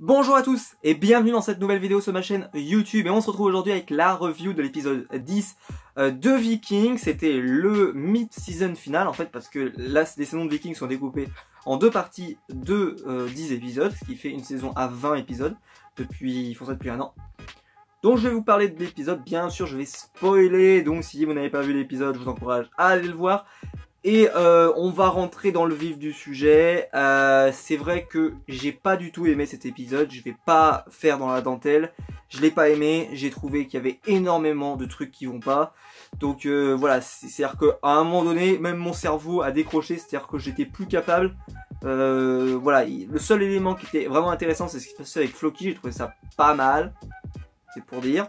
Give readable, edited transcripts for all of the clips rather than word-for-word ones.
Bonjour à tous et bienvenue dans cette nouvelle vidéo sur ma chaîne YouTube et on se retrouve aujourd'hui avec la review de l'épisode 10 de Vikings. C'était le mid-season final en fait parce que là les saisons de Vikings sont découpées en deux parties de 10 épisodes, ce qui fait une saison à 20 épisodes ils font ça depuis un an. Donc je vais vous parler de l'épisode, bien sûr je vais spoiler, donc si vous n'avez pas vu l'épisode je vous encourage à aller le voir. Et on va rentrer dans le vif du sujet. C'est vrai que j'ai pas du tout aimé cet épisode. Je vais pas faire dans la dentelle. Je l'ai pas aimé. J'ai trouvé qu'il y avait énormément de trucs qui vont pas. Donc voilà, c'est-à-dire qu'à un moment donné, même mon cerveau a décroché. C'est-à-dire que j'étais plus capable. Voilà, le seul élément qui était vraiment intéressant, c'est ce qui se passait avec Floki. J'ai trouvé ça pas mal. C'est pour dire.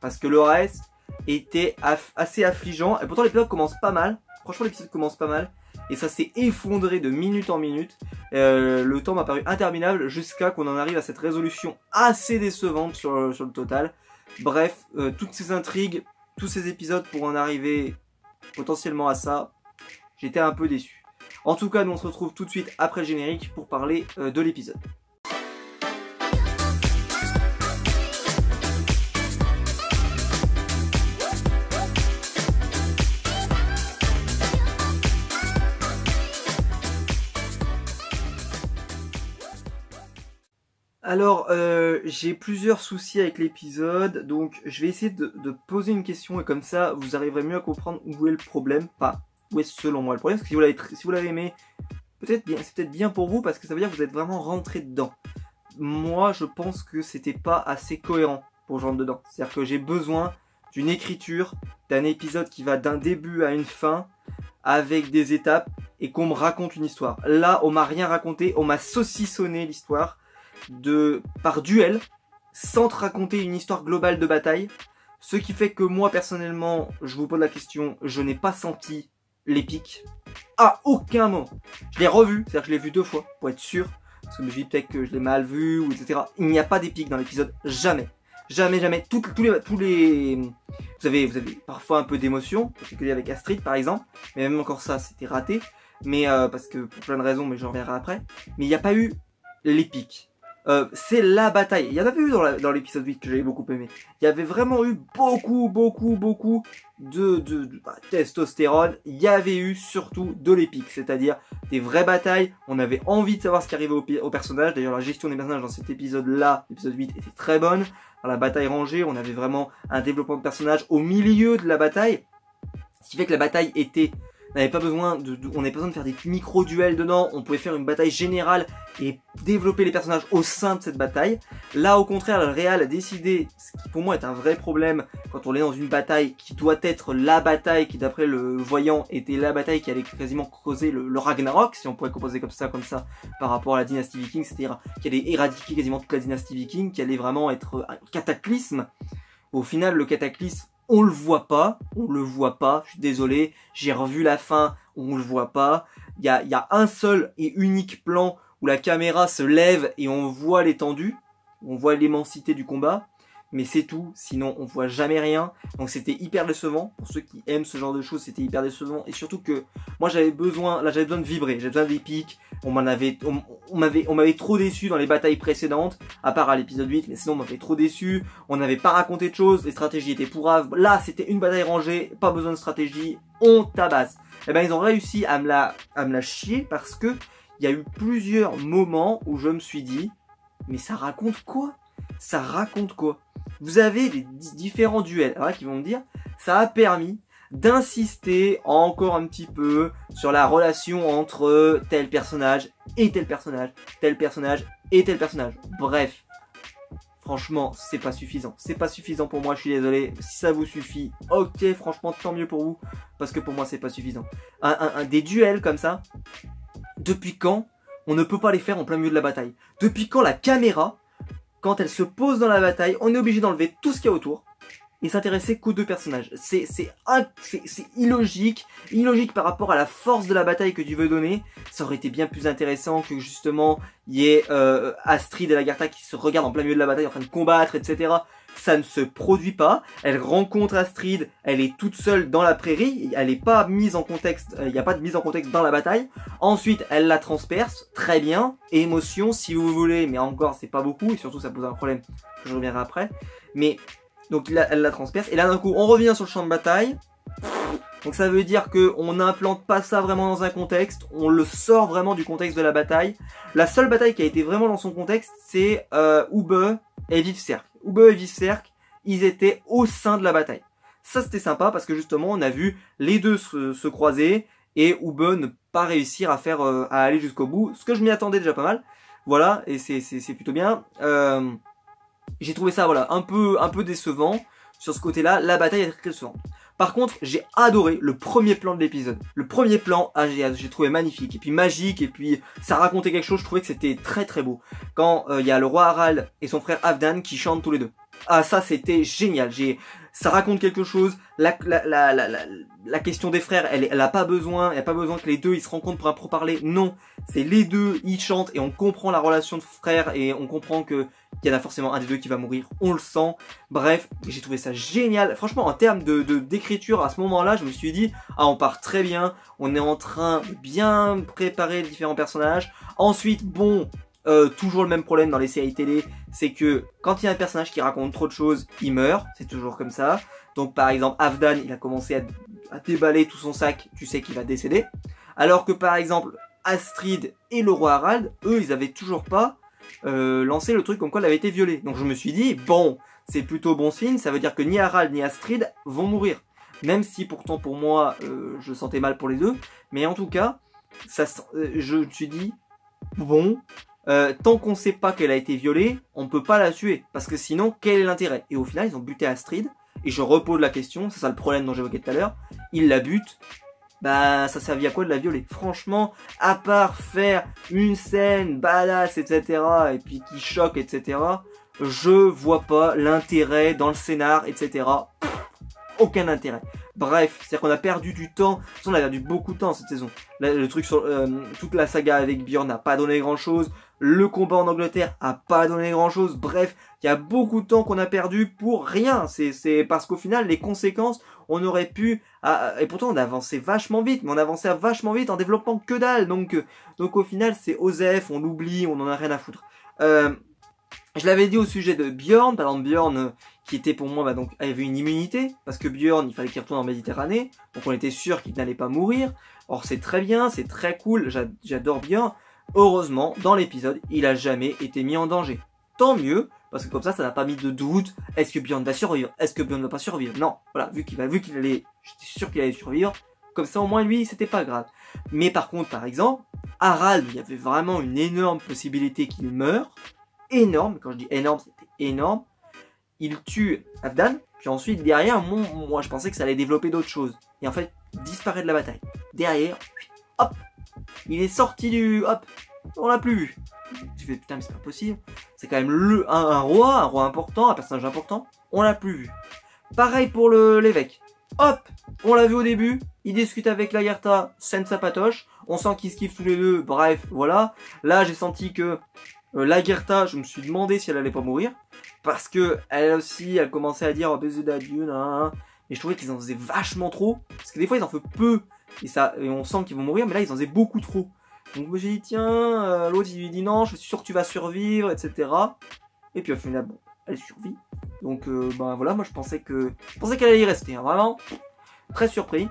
Parce que le reste était assez affligeant. Et pourtant l'épisode commence pas mal. Franchement l'épisode commence pas mal et ça s'est effondré de minute en minute. Le temps m'a paru interminable jusqu'à qu'on en arrive à cette résolution assez décevante sur le total. Bref, toutes ces intrigues, tous ces épisodes pour en arriver potentiellement à ça, j'étais un peu déçu. En tout cas, nous on se retrouve tout de suite après le générique pour parler de l'épisode. Alors, j'ai plusieurs soucis avec l'épisode, donc je vais essayer de poser une question et comme ça, vous arriverez mieux à comprendre où est le problème, pas où est selon moi le problème, parce que si vous l'avez aimé, c'est peut-être bien pour vous, parce que ça veut dire que vous êtes vraiment rentré dedans. Moi, je pense que c'était pas assez cohérent pour que je rentre dedans. C'est-à-dire que j'ai besoin d'une écriture, d'un épisode qui va d'un début à une fin, avec des étapes, et qu'on me raconte une histoire. Là, on m'a rien raconté, on m'a saucissonné l'histoire par duel sans te raconter une histoire globale de bataille, ce qui fait que moi personnellement je vous pose la question, je n'ai pas senti l'épique à aucun moment. Je l'ai revu, c'est-à-dire que je l'ai vu 2 fois pour être sûr, parce que je me dis peut-être que je l'ai mal vu ou etc. Il n'y a pas d'épique dans l'épisode, jamais, jamais. Tous les vous avez parfois un peu d'émotion, particulièrement avec Astrid par exemple, mais même encore ça c'était raté, mais parce que pour plein de raisons, mais j'en reviendrai après. Mais il n'y a pas eu l'épique. C'est la bataille. Il y en avait eu dans l'épisode 8 que j'avais beaucoup aimé. Il y avait vraiment eu beaucoup de testostérone. Il y avait eu surtout de l'épique, c'est-à-dire des vraies batailles. On avait envie de savoir ce qui arrivait au personnage. D'ailleurs, la gestion des personnages dans cet épisode-là, l'épisode 8, était très bonne. Dans la bataille rangée, on avait vraiment un développement de personnage au milieu de la bataille. Ce qui fait que la bataille était... On n'avait pas besoin de faire des micro-duels dedans, on pouvait faire une bataille générale et développer les personnages au sein de cette bataille. Là, au contraire, le réal a décidé, ce qui pour moi est un vrai problème, quand on est dans une bataille qui doit être la bataille qui, d'après le voyant, était la bataille qui allait quasiment causer le Ragnarok, si on pourrait composer comme ça, par rapport à la dynastie viking, c'est-à-dire qui allait éradiquer quasiment toute la dynastie viking, qui allait vraiment être un cataclysme. Au final, le cataclysme, on le voit pas, je suis désolé, j'ai revu la fin, on le voit pas. Il y a un seul et unique plan où la caméra se lève et on voit l'étendue, on voit l'immensité du combat, mais c'est tout, sinon on voit jamais rien. Donc c'était hyper décevant, pour ceux qui aiment ce genre de choses, c'était hyper décevant, et surtout que moi j'avais besoin de vibrer, j'avais besoin d'épique. On m'avait trop déçu dans les batailles précédentes, à part à l'épisode 8, mais sinon on m'avait trop déçu, on n'avait pas raconté de choses, les stratégies étaient pourraves. Là c'était une bataille rangée, pas besoin de stratégie, on tabasse. Et ben ils ont réussi à me la chier parce que il y a eu plusieurs moments où je me suis dit, mais ça raconte quoi? Ça raconte quoi? Vous avez les différents duels, alors là, qui vont me dire, ça a permis d'insister encore un petit peu sur la relation entre tel personnage et tel personnage, tel personnage et tel personnage. Bref, franchement, c'est pas suffisant. C'est pas suffisant pour moi, je suis désolé. Si ça vous suffit, ok, franchement, tant mieux pour vous, parce que pour moi, c'est pas suffisant. Des duels comme ça, depuis quand on ne peut pas les faire en plein milieu de la bataille? Depuis quand la caméra, quand elle se pose dans la bataille, on est obligé d'enlever tout ce qu'il y a autour, et s'intéresser qu'aux deux personnages. C'est illogique, illogique par rapport à la force de la bataille que tu veux donner. Ça aurait été bien plus intéressant que justement il y ait Astrid et Lagertha qui se regardent en plein milieu de la bataille en train de combattre, etc. Ça ne se produit pas. Elle rencontre Astrid, elle est toute seule dans la prairie, elle n'est pas mise en contexte, il n'y a pas de mise en contexte dans la bataille. Ensuite, elle la transperce, très bien, émotion si vous voulez, mais encore c'est pas beaucoup, et surtout ça pose un problème que je reviendrai après. Mais donc là, elle la transperce, et là d'un coup on revient sur le champ de bataille. Donc ça veut dire qu'on n'implante pas ça vraiment dans un contexte, on le sort vraiment du contexte de la bataille. La seule bataille qui a été vraiment dans son contexte, c'est Ubbe et Vivcercle. Ubbe et Vivcercle, ils étaient au sein de la bataille. Ça c'était sympa parce que justement on a vu les deux se croiser et Ubbe ne pas réussir à faire à aller jusqu'au bout, ce que je m'y attendais déjà pas mal. Voilà, et c'est plutôt bien. J'ai trouvé ça voilà un peu décevant sur ce côté-là. La bataille est très décevante. Par contre, j'ai adoré le premier plan de l'épisode. Le premier plan, j'ai trouvé magnifique, et puis magique, et puis ça racontait quelque chose, je trouvais que c'était très très beau. Quand il y a le roi Harald et son frère Halfdan qui chantent tous les deux. Ah ça c'était génial, ça raconte quelque chose, la question des frères, elle a pas besoin, il n'y a pas besoin que les deux ils se rencontrent pour un pourparler, non. C'est les deux, ils chantent et on comprend la relation de frères et on comprend que il y en a forcément un des deux qui va mourir, on le sent. Bref, j'ai trouvé ça génial. Franchement, en termes d'écriture, à ce moment-là, je me suis dit, ah, on part très bien, on est en train de bien préparer les différents personnages. Ensuite, bon, toujours le même problème dans les séries télé, c'est que quand il y a un personnage qui raconte trop de choses, il meurt, c'est toujours comme ça. Donc par exemple, Halfdan, il a commencé à déballer tout son sac, tu sais qu'il va décéder. Alors que par exemple, Astrid et le roi Harald, eux, ils avaient toujours pas lancé le truc comme quoi elle avait été violée. Donc je me suis dit, bon, c'est plutôt bon signe, ça veut dire que ni Harald ni Astrid vont mourir. Même si pourtant pour moi, je sentais mal pour les deux. Mais en tout cas, je me suis dit, bon, tant qu'on sait pas qu'elle a été violée, on peut pas la tuer. Parce que sinon, quel est l'intérêt? Et au final, ils ont buté Astrid. Et je repose la question, c'est ça le problème dont j'évoquais tout à l'heure. Ils la butent. Bah, ça servait à quoi de la violer? Franchement, à part faire une scène badass, etc. et puis qui choque, etc. je vois pas l'intérêt dans le scénar, etc. Aucun intérêt. Bref, c'est-à-dire qu'on a perdu du temps. On a perdu beaucoup de temps cette saison. Le truc sur toute la saga avec Björn n'a pas donné grand-chose. Le combat en Angleterre a pas donné grand-chose. Bref, il y a beaucoup de temps qu'on a perdu pour rien. C'est parce qu'au final, les conséquences, on aurait pu... et pourtant, on a avancé vachement vite. Mais on avançait vachement vite en développant que dalle. Donc au final, c'est Osef, on l'oublie, on en a rien à foutre. Je l'avais dit au sujet de Björn. Par exemple, Björn... qui était pour moi, donc, avait une immunité, parce que Björn, il fallait qu'il retourne en Méditerranée, donc on était sûr qu'il n'allait pas mourir. Or c'est très bien, c'est très cool, j'adore Björn. Heureusement, dans l'épisode, il a jamais été mis en danger. Tant mieux, parce que comme ça n'a pas mis de doute, est-ce que Björn va survivre? Est-ce que Björn ne va pas survivre? Non, voilà, vu qu'il allait, j'étais sûr qu'il allait survivre, comme ça au moins lui, c'était pas grave. Mais par contre, par exemple, Harald, il y avait vraiment une énorme possibilité qu'il meure, énorme, quand je dis énorme, c'était énorme. Il tue Halfdan, puis ensuite derrière, moi je pensais que ça allait développer d'autres choses. Et en fait, disparaît de la bataille. Derrière, hop, il est sorti du... hop, on l'a plus vu. Tu fais putain mais c'est pas possible. C'est quand même un roi important, un personnage important, on l'a plus vu. Pareil pour l'évêque. Hop, on l'a vu au début, il discute avec Lagertha, scène sa patoche, on sent qu'ils se kiffent tous les deux, bref, voilà. Là j'ai senti que Lagertha, je me suis demandé si elle allait pas mourir. Parce que elle aussi, elle commençait à dire oh, baiser d'adieu, et je trouvais qu'ils en faisaient vachement trop. Parce que des fois ils en font peu, et on sent qu'ils vont mourir, mais là ils en faisaient beaucoup trop. Donc j'ai dit tiens, l'autre il lui dit non, je suis sûr que tu vas survivre, etc. Et puis au final, bon, elle survit. Donc ben voilà, moi je pensais qu'elle allait y rester, hein, vraiment. Très surpris.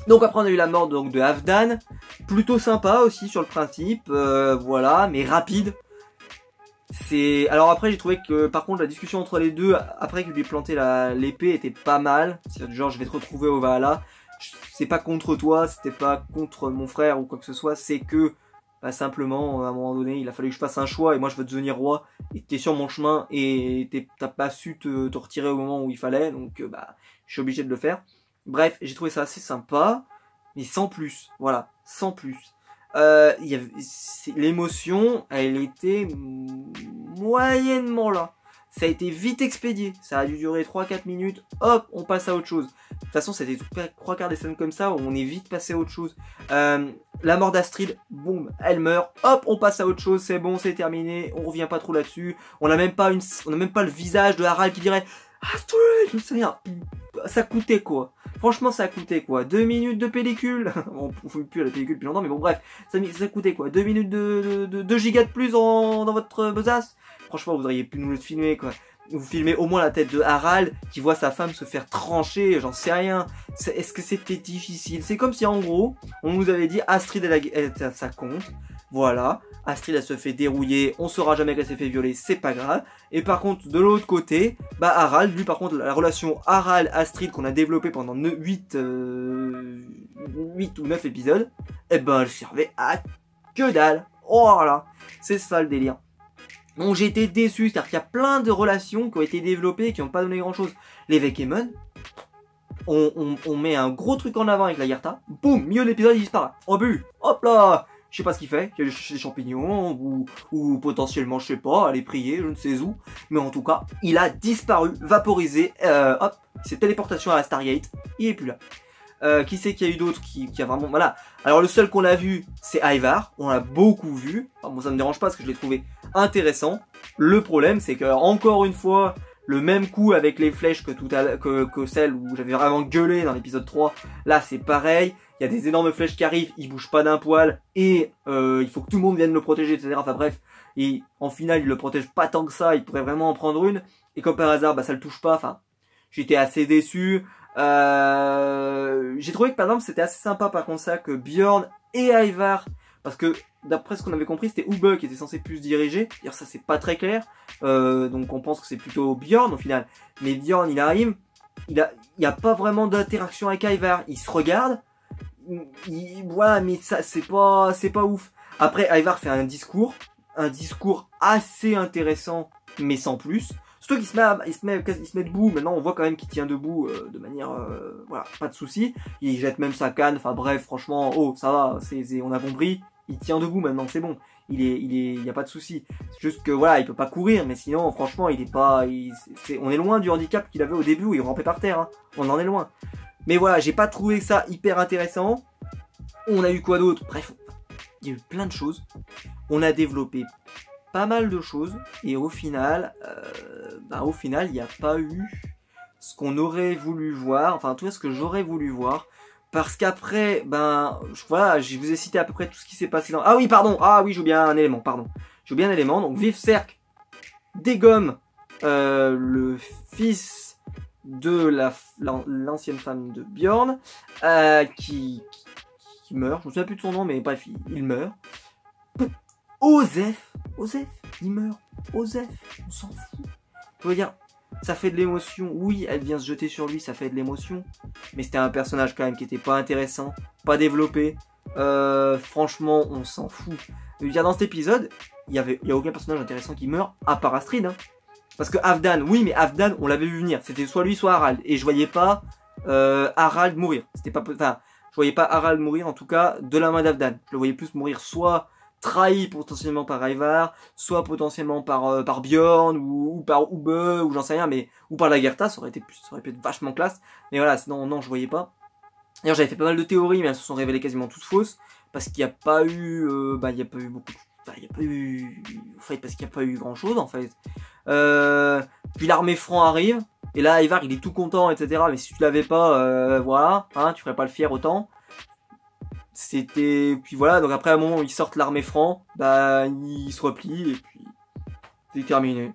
Donc après on a eu la mort donc, de Halfdan. Plutôt sympa aussi sur le principe, voilà, mais rapide. Alors après j'ai trouvé que par contre la discussion entre les deux après qu'il lui ait planté l'épée était pas mal. C'est genre je vais te retrouver au Valhalla. C'est pas contre toi, c'était pas contre mon frère ou quoi que ce soit, c'est que bah, simplement à un moment donné il a fallu que je fasse un choix et moi je veux devenir roi et t'es sur mon chemin et t'as pas su te retirer au moment où il fallait donc bah je suis obligé de le faire. Bref j'ai trouvé ça assez sympa mais sans plus, voilà, sans plus. L'émotion, elle était moyennement là. ça a été vite expédié. Ça a dû durer 3-4 minutes. Hop, on passe à autre chose. De toute façon, c'était 3 quarts des scènes comme ça où on est vite passé à autre chose. La mort d'Astrid, boum, elle meurt. Hop, on passe à autre chose. C'est bon, c'est terminé. On revient pas trop là-dessus. On n'a même pas le visage de Harald qui dirait Astrid, je sais rien. Ça coûtait quoi. Franchement, ça coûtait quoi. 2 minutes de pellicule. On ne fout plus à la pellicule depuis longtemps, mais bon, bref. Ça coûtait quoi. 2 minutes de 2 gigas de plus dans votre besace. Franchement, vous auriez pu nous le filmer, quoi. Vous filmez au moins la tête de Harald qui voit sa femme se faire trancher, j'en sais rien. Est-ce que c'était difficile? C'est comme si en gros, on nous avait dit Astrid ça compte. Voilà, Astrid elle se fait dérouiller, on saura jamais qu'elle s'est fait violer, c'est pas grave. Et par contre, de l'autre côté, bah Harald, lui par contre, la relation Harald-Astrid qu'on a développée pendant 8 ou 9 épisodes, eh ben elle servait à que dalle. Oh là là, c'est ça le délire. Donc j'ai été déçu, c'est-à-dire qu'il y a plein de relations qui ont été développées et qui n'ont pas donné grand-chose. L'évêque Aemon, on met un gros truc en avant avec la Lagertha, boum, milieu de l'épisode il disparaît. Oh but, hop là, je sais pas ce qu'il fait, il y a des champignons, ou potentiellement, je sais pas, aller prier, je ne sais où. Mais en tout cas, il a disparu, vaporisé, hop, c'est téléportation à la Stargate, il est plus là. Qui c'est qu'il y a eu d'autres qui a vraiment... Voilà. Alors le seul qu'on a vu, c'est Ivar. On l'a beaucoup vu. Enfin, bon, ça me dérange pas parce que je l'ai trouvé intéressant. Le problème, c'est que encore une fois, le même coup avec les flèches que celle où j'avais vraiment gueulé dans l'épisode 3. Là, c'est pareil. Il y a des énormes flèches qui arrivent. Il bouge pas d'un poil. Et il faut que tout le monde vienne le protéger, etc. Enfin bref. Et en final, il le protège pas tant que ça. Il pourrait vraiment en prendre une. Et comme par hasard, bah ça le touche pas. Enfin, j'étais assez déçu. J'ai trouvé que par exemple c'était assez sympa par contre ça que Bjorn et Ivar, parce que d'après ce qu'on avait compris c'était Ubbe qui était censé plus diriger, d'ailleurs ça c'est pas très clair, donc on pense que c'est plutôt Bjorn au final, mais Bjorn il arrive, il y a pas vraiment d'interaction avec Ivar, il se regarde, voilà, mais ça c'est pas ouf. Après Ivar fait un discours assez intéressant mais sans plus. Surtout qu'il se met debout, maintenant on voit quand même qu'il tient debout de manière, voilà, pas de souci. Il jette même sa canne, enfin bref, franchement, oh, ça va, on a compris, il tient debout maintenant, c'est bon. Il y a pas de souci. C'est juste que voilà, il peut pas courir, mais sinon, franchement, il est pas, on est loin du handicap qu'il avait au début où il rampait par terre, hein. On en est loin. Mais voilà, j'ai pas trouvé ça hyper intéressant. On a eu quoi d'autre? Bref, il y a eu plein de choses. On a développé pas mal de choses et au final il n'y a pas eu ce qu'on aurait voulu voir, enfin tout ce que j'aurais voulu voir, parce qu'après voilà, je vous ai cité à peu près tout ce qui s'est passé dans... Ah oui pardon, ah oui j'ai oublié un élément, pardon, j'ai oublié un élément. Donc Vif Cerc dégomme le fils de l'ancienne femme de Bjorn qui meurt, je me souviens plus de son nom mais bref il meurt. Osef, il meurt. Osef, on s'en fout. Je veux dire, ça fait de l'émotion. Oui, elle vient se jeter sur lui, ça fait de l'émotion. Mais c'était un personnage quand même qui était pas intéressant, pas développé. Franchement, on s'en fout. Je veux dire, dans cet épisode, il y a aucun personnage intéressant qui meurt, à part Astrid. Hein. Parce que Halfdan, oui, mais Halfdan, on l'avait vu venir. C'était soit lui, soit Harald. Et je voyais pas Harald mourir. C'était pas, enfin, je voyais pas Harald mourir, en tout cas, de la main d'Halfdan. Je le voyais plus mourir soit trahi potentiellement par Ivar, soit potentiellement par Bjorn ou par Ubbe ou j'en sais rien, mais ou par Lagertha, ça aurait pu être vachement classe. Mais voilà, sinon non, je voyais pas. D'ailleurs, j'avais fait pas mal de théories, mais elles se sont révélées quasiment toutes fausses parce qu'il n'y a pas eu, il y a pas eu beaucoup, parce qu'il n'y a pas eu grand chose en fait. Puis l'armée franc arrive et là Ivar il est tout content, etc. Mais si tu l'avais pas, voilà, hein, tu ferais pas le fier autant. Puis voilà, donc après à un moment où ils sortent l'armée franc, ils se replient et puis c'est terminé.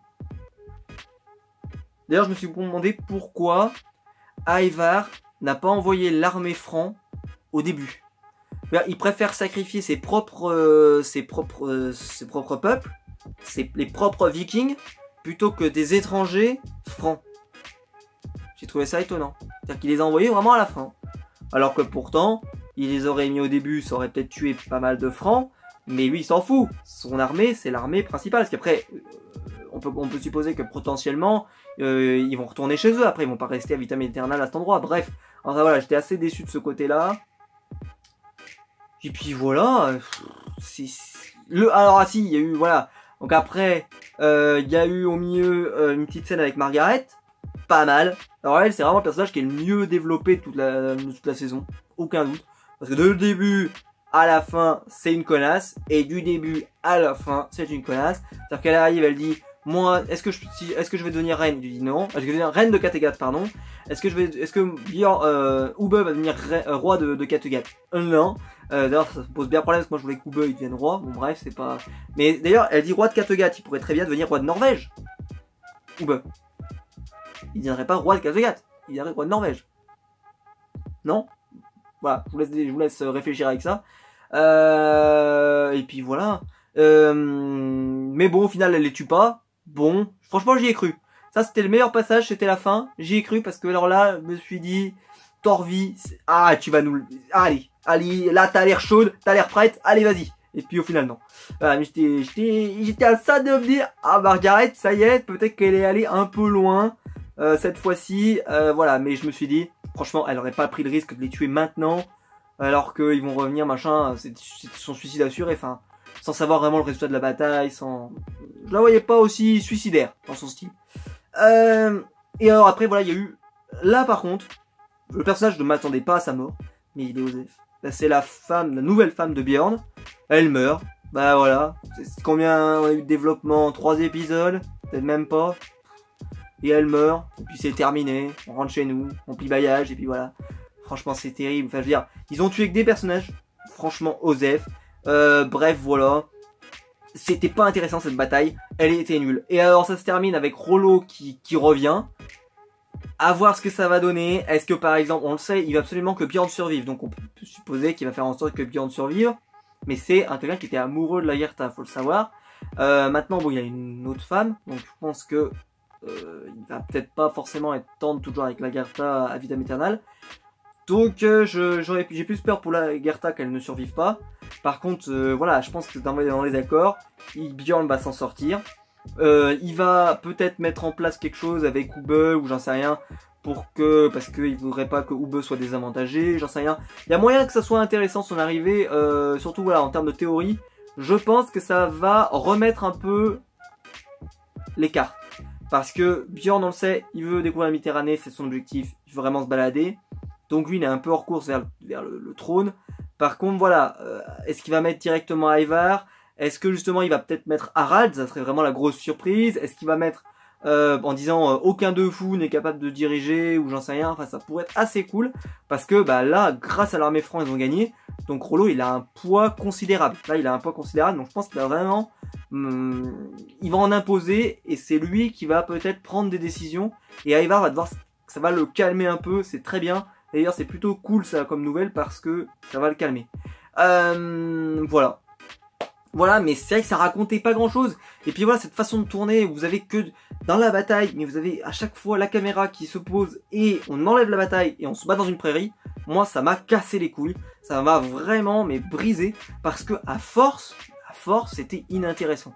D'ailleurs je me suis demandé pourquoi Ivar n'a pas envoyé l'armée franc au début. Il préfère sacrifier ses propres peuples, les propres vikings, plutôt que des étrangers francs. J'ai trouvé ça étonnant. C'est-à-dire qu'il les a envoyés vraiment à la fin. Alors que pourtant, il les aurait mis au début, ça aurait peut-être tué pas mal de francs, mais lui il s'en fout. Son armée, c'est l'armée principale. Parce qu'après, on peut supposer que potentiellement, ils vont retourner chez eux. Après, ils vont pas rester à vitam aeternam à cet endroit. Bref, enfin voilà, j'étais assez déçu de ce côté-là. Et puis voilà, alors ah si, il y a eu, voilà, Donc après, il y a eu au milieu une petite scène avec Margaret, pas mal. Alors elle, c'est vraiment le personnage qui est le mieux développé de toute la saison, aucun doute. Parce que de le début à la fin, c'est une connasse, et du début à la fin, c'est une connasse. C'est-à-dire qu'elle arrive, elle dit, moi, est-ce que je vais devenir reine? Je lui dis non. Est-ce que je vais devenir reine de Kattegat, pardon. Est-ce que Ube va devenir roi de Kattegat? Non. D'ailleurs, ça pose bien problème, parce que moi je voulais qu'Ube il devienne roi. Bon bref, c'est pas... Mais d'ailleurs, elle dit roi de Kattegat, il pourrait très bien devenir roi de Norvège. Ube. Il ne deviendrait pas roi de Kattegat, il deviendrait roi de Norvège. Non? Voilà, je vous laisse réfléchir avec ça. Et puis voilà. Mais bon, au final, elle les tue pas. Bon, franchement, j'y ai cru. Ça, c'était le meilleur passage, c'était la fin. J'y ai cru parce que alors là, je me suis dit, Torvi, ah, tu vas nous... Allez, là, t'as l'air chaude, t'as l'air prête, allez, vas-y. Et puis au final, non. Voilà, mais j'étais à ça de me dire, ah, Margaret, ça y est, peut-être qu'elle est allée un peu loin cette fois-ci. Voilà, mais je me suis dit, franchement, elle aurait pas pris le risque de les tuer maintenant, alors qu'ils vont revenir, machin, c'est son suicide assuré, enfin, sans savoir vraiment le résultat de la bataille, sans... Je la voyais pas aussi suicidaire dans son style. Et alors après, voilà, il y a eu... Là, par contre, le personnage ne m'attendait pas à sa mort, mais il est Osef. Là, c'est la nouvelle femme de Bjorn. Elle meurt. Bah voilà. Combien on a eu de développement? 3 épisodes? Peut-être même pas. Et elle meurt. Et puis c'est terminé. On rentre chez nous. On plie bagage. Et puis voilà. Franchement, c'est terrible. Enfin, je veux dire, ils ont tué que des personnages. Franchement, Osef. Bref, voilà. C'était pas intéressant cette bataille. Elle était nulle. Et alors, ça se termine avec Rollo qui revient. À voir ce que ça va donner. Est-ce que par exemple, on le sait, il veut absolument que Bjorn survive. Donc on peut supposer qu'il va faire en sorte que Bjorn survive. Mais c'est un quelqu'un qui était amoureux de la Lagertha, faut le savoir. Maintenant, bon, il y a une autre femme. Donc je pense que il va peut-être pas forcément être tendre toujours avec la Lagertha à vitam aeternam. Donc j'ai plus peur pour la Lagertha qu'elle ne survive pas. Par contre, voilà, je pense que dans les accords, Bjorn va s'en sortir. Il va peut-être mettre en place quelque chose avec Ube ou j'en sais rien parce qu'il voudrait pas que Ube soit désavantagé, j'en sais rien. Il y a moyen que ça soit intéressant son arrivée, surtout voilà en termes de théorie. Je pense que ça va remettre un peu les cartes. Parce que Bjorn, on le sait, il veut découvrir la Méditerranée, c'est son objectif, il veut vraiment se balader. Donc lui, il est un peu hors course vers le trône. Par contre, voilà, est-ce qu'il va mettre directement Ivar? Est-ce que justement il va peut-être mettre Harald? Ça serait vraiment la grosse surprise. Est-ce qu'il va mettre en disant aucun de vous n'est capable de diriger ou j'en sais rien. Enfin, ça pourrait être assez cool parce que bah là, grâce à l'armée franc, ils ont gagné. Donc Rollo, il a un poids considérable. Là, il a un poids considérable. Donc je pense qu'il va vraiment, il va en imposer et c'est lui qui va peut-être prendre des décisions. Et Ivar va devoir, ça va le calmer un peu. C'est très bien. D'ailleurs, c'est plutôt cool ça comme nouvelle parce que ça va le calmer. Voilà. Voilà, mais c'est vrai que ça racontait pas grand chose. Et puis voilà, cette façon de tourner, vous avez que dans la bataille, mais vous avez à chaque fois la caméra qui se pose et on enlève la bataille et on se bat dans une prairie. Moi, ça m'a cassé les couilles. Ça m'a vraiment, mais brisé. Parce que à force, c'était inintéressant.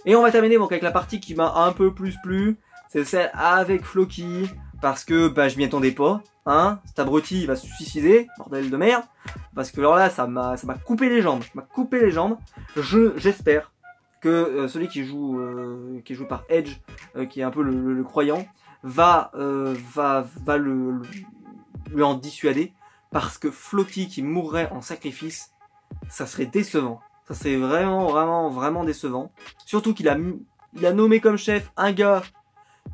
Et on va terminer donc avec la partie qui m'a un peu plus plu. C'est celle avec Floki. Parce que bah je m'y attendais pas. Hein, cet abruti il va se suicider, bordel de merde. Parce que alors là ça m'a coupé les jambes. J'espère que celui qui est joué par Edge, qui est un peu le croyant, va lui en dissuader. Parce que Floki qui mourrait en sacrifice, ça serait décevant. Ça serait vraiment décevant. Surtout qu'il a nommé comme chef un gars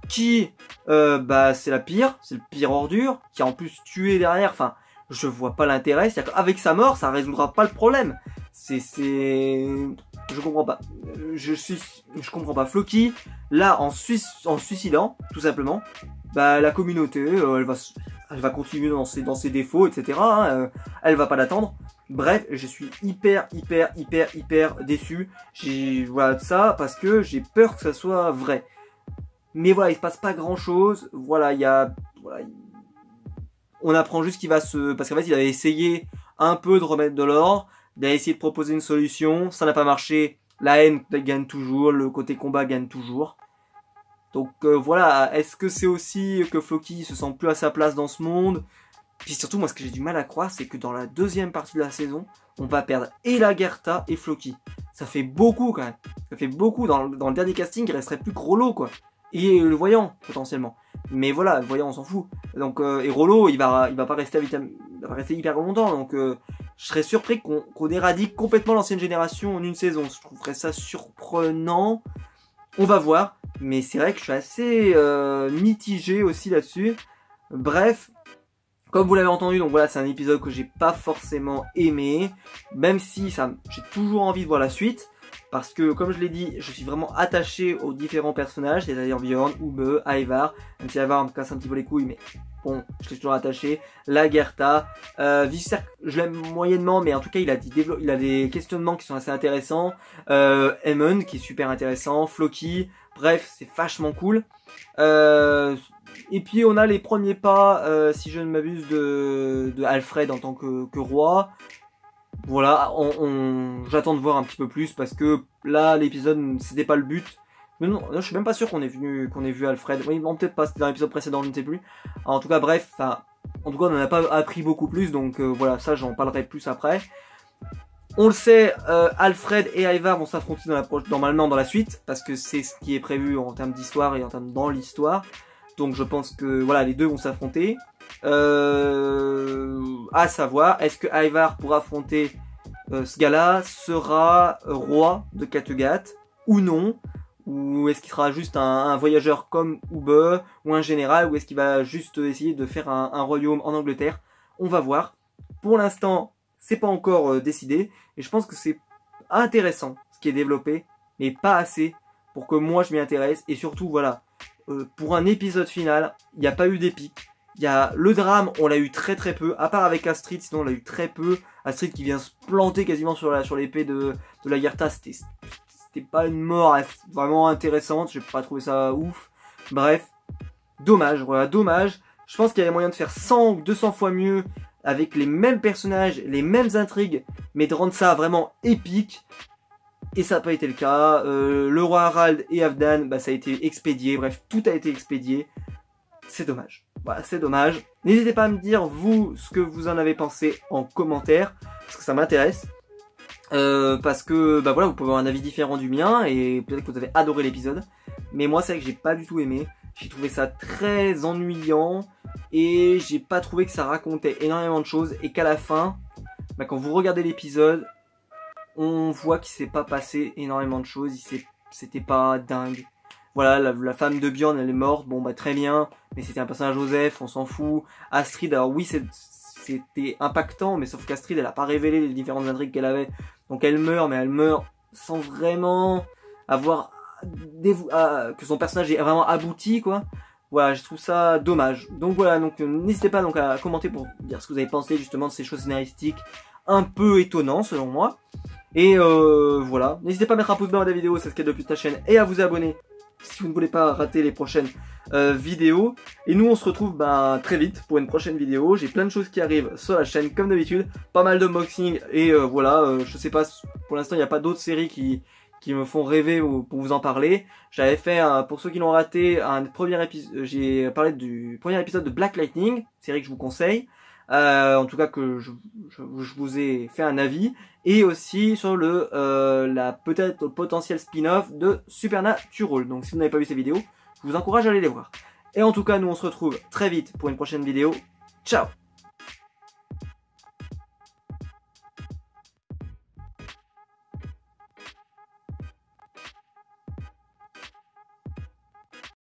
qui bah c'est le pire ordure, qui a en plus tué derrière, enfin je vois pas l'intérêt, c'est-à-dire qu'avec sa mort ça résoudra pas le problème. Je comprends pas. Je comprends pas. Floki, là en suicidant, tout simplement, bah la communauté, elle va continuer dans ses défauts, etc. Hein, elle va pas l'attendre. Bref, je suis hyper déçu. Voilà de ça parce que j'ai peur que ça soit vrai. Mais voilà, il se passe pas grand chose. Voilà, on apprend juste qu'il va parce qu'en fait, il avait essayé un peu de remettre de l'ordre. Il a essayé de proposer une solution. Ça n'a pas marché. La haine gagne toujours. Le côté combat gagne toujours. Donc voilà, est-ce que c'est aussi que Floki se sent plus à sa place dans ce monde? Puis surtout, moi, ce que j'ai du mal à croire, c'est que dans la deuxième partie de la saison, on va perdre et la Lagertha et Floki. ça fait beaucoup quand même. Ça fait beaucoup. Dans le dernier casting, il resterait plus que Rollo, quoi. Et le voyant, potentiellement. Mais voilà, le voyant, on s'en fout. Donc, et Rollo, il va pas rester hyper longtemps. Donc, je serais surpris qu'on éradique complètement l'ancienne génération en une saison. Je trouverais ça surprenant. On va voir. Mais c'est vrai que je suis assez mitigé aussi là-dessus. Bref. Comme vous l'avez entendu, donc voilà, c'est un épisode que j'ai pas forcément aimé. Même si j'ai toujours envie de voir la suite. Parce que, comme je l'ai dit, je suis vraiment attaché aux différents personnages, c'est-à-dire Bjorn, Ube, Ivar. Même si Ivar me casse un petit peu les couilles, mais bon, je suis toujours attaché. Lagertha, Visser, je l'aime moyennement, mais en tout cas, il a des questionnements qui sont assez intéressants. Aemon, qui est super intéressant. Floki, bref, c'est vachement cool. Et puis, on a les premiers pas, si je ne m'abuse, de Alfred en tant que roi. Voilà, j'attends de voir un petit peu plus parce que là, l'épisode, c'était pas le but. Mais non, je suis même pas sûr qu'on ait vu Alfred. Oui, non, peut-être pas, c'était dans l'épisode précédent, je ne sais plus. Alors, en tout cas, bref, en tout cas, on n'en a pas appris beaucoup plus, donc voilà, ça, j'en parlerai plus après. On le sait, Alfred et Ivar vont s'affronter normalement dans la suite, parce que c'est ce qui est prévu en termes d'histoire et en termes dans l'histoire. Donc je pense que voilà, les deux vont s'affronter. À savoir, est-ce que Ivar pour affronter ce gars-là sera roi de Kattegat ou non? Ou est-ce qu'il sera juste un voyageur comme Ube ou un général? Ou est-ce qu'il va juste essayer de faire un royaume en Angleterre? On va voir. Pour l'instant, c'est pas encore décidé. Et je pense que c'est intéressant ce qui est développé, mais pas assez pour que moi je m'y intéresse. Et surtout, voilà. Pour un épisode final, il n'y a pas eu d'épique. Il y a le drame, on l'a eu très peu, à part avec Astrid, sinon on l'a eu très peu. Astrid qui vient se planter quasiment sur l'épée de Lagertha, c'était pas une mort vraiment intéressante, j'ai pas trouvé ça ouf. Bref, dommage, voilà, dommage. Je pense qu'il y avait moyen de faire 100 ou 200 fois mieux avec les mêmes personnages, les mêmes intrigues, mais de rendre ça vraiment épique. Et ça n'a pas été le cas. Le roi Harald et Halfdan, bah, ça a été expédié. Bref, tout a été expédié. C'est dommage. Voilà, c'est dommage. N'hésitez pas à me dire, vous, ce que vous en avez pensé en commentaire. Parce que ça m'intéresse. Parce que, bah voilà, vous pouvez avoir un avis différent du mien. Et peut-être que vous avez adoré l'épisode. Mais moi, c'est vrai que j'ai pas du tout aimé. J'ai trouvé ça très ennuyant. Et j'ai pas trouvé que ça racontait énormément de choses. Et qu'à la fin, bah, quand vous regardez l'épisode, on voit qu'il s'est pas passé énormément de choses, c'était pas dingue. Voilà, la femme de Bjorn, elle est morte, bon bah très bien, mais c'était un personnage Joseph, on s'en fout. Astrid, alors oui, c'était impactant, mais sauf qu'Astrid, elle a pas révélé les différentes intrigues qu'elle avait. Donc elle meurt, mais elle meurt sans vraiment avoir que son personnage est vraiment abouti, quoi. Voilà, je trouve ça dommage. Donc voilà, donc n'hésitez pas donc à commenter pour dire ce que vous avez pensé justement de ces choses scénaristiques un peu étonnantes selon moi. Et voilà, n'hésitez pas à mettre un pouce bleu à la vidéo, c'est ce qu'il y a de plus de ta chaîne, et à vous abonner si vous ne voulez pas rater les prochaines vidéos. Et nous on se retrouve très vite pour une prochaine vidéo. J'ai plein de choses qui arrivent sur la chaîne comme d'habitude, pas mal d'unboxing et voilà, je sais pas, pour l'instant il n'y a pas d'autres séries qui me font rêver pour vous en parler. J'avais fait, pour ceux qui l'ont raté, un premier épisode, j'ai parlé du premier épisode de Black Lightning, série que je vous conseille. En tout cas que je vous ai fait un avis, et aussi sur la peut-être potentiel spin-off de Supernatural. Donc si vous n'avez pas vu ces vidéos, je vous encourage à aller les voir. Et en tout cas, nous on se retrouve très vite pour une prochaine vidéo. Ciao!